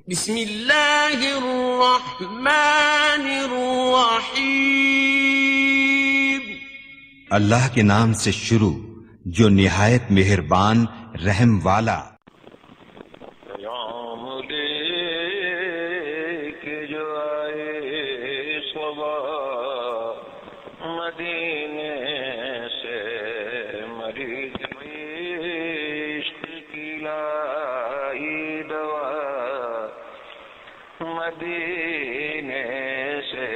بسم اللہ الرحمن الرحیم، اللہ کے نام سے شروع جو نہایت مہربان رحم والا۔ پیام دے کے جو آئے صبح مدینے سے، مریض عشق کی لائی دوا مدینے سے۔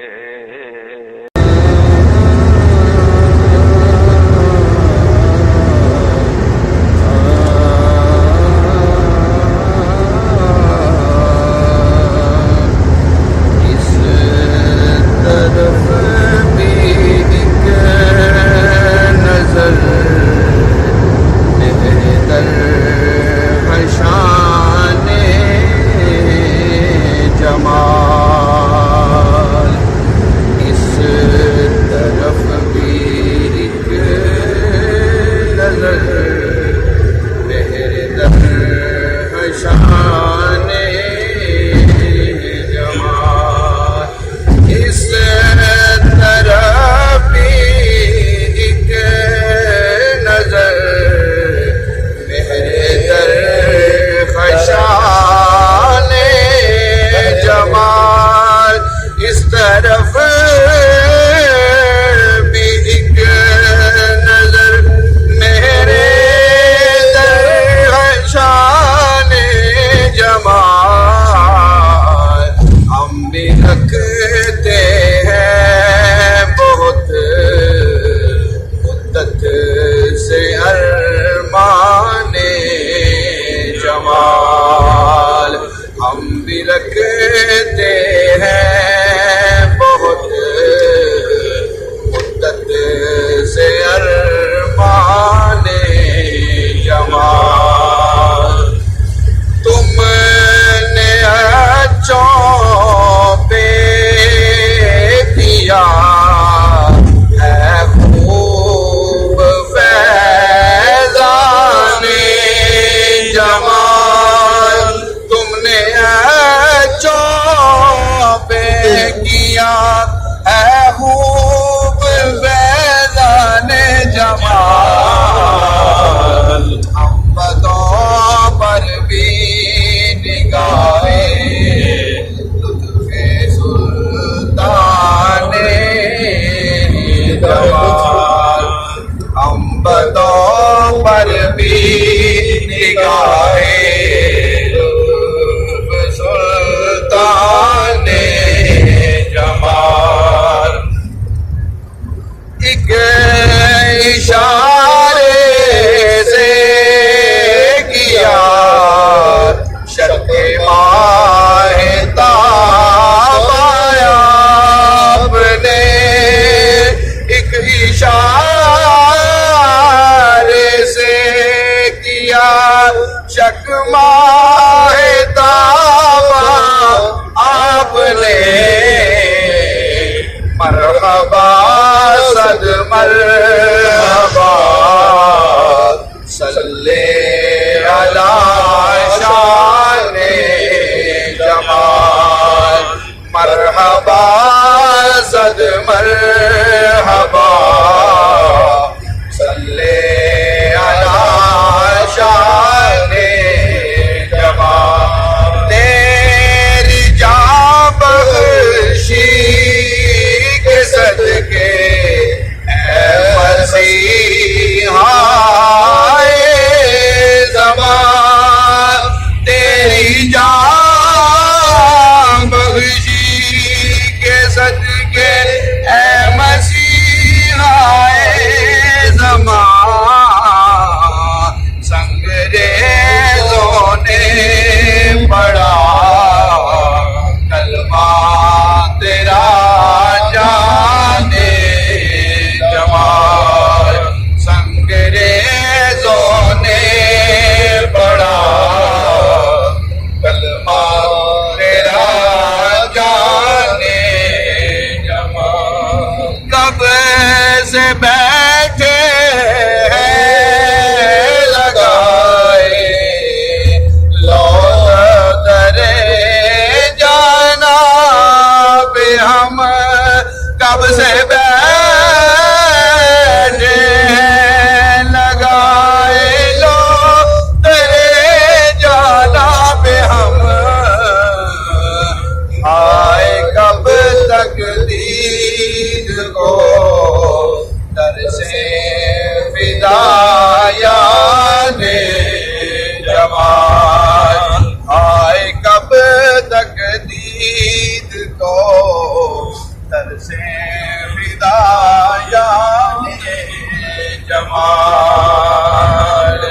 جمال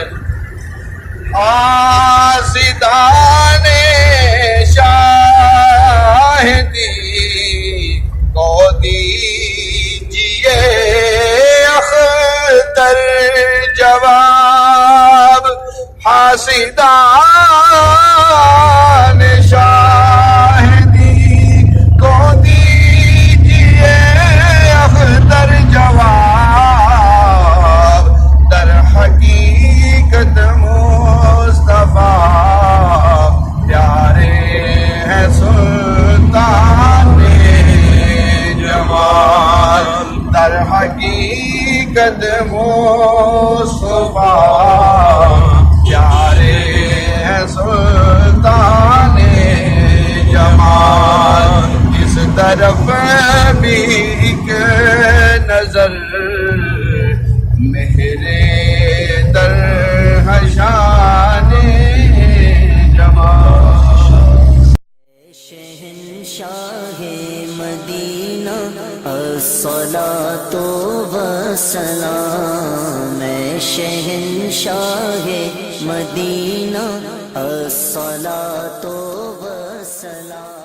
آزدان شاہدی کو دیجئے اختر جواب حاسدان شاہدی کو دیجئے اختر جواب در حقیقت مصطفیٰ پیارے ہیں سلطان جمال در حقیقت مصطفیٰ پیارے ہیں سلطان جمال اس طرف بھی ایک نظر مہرے در حشان جمال شہنشاہ مدینہ الصلاۃ والسلام شہنشاہ مدینہ الصلاۃ والسلام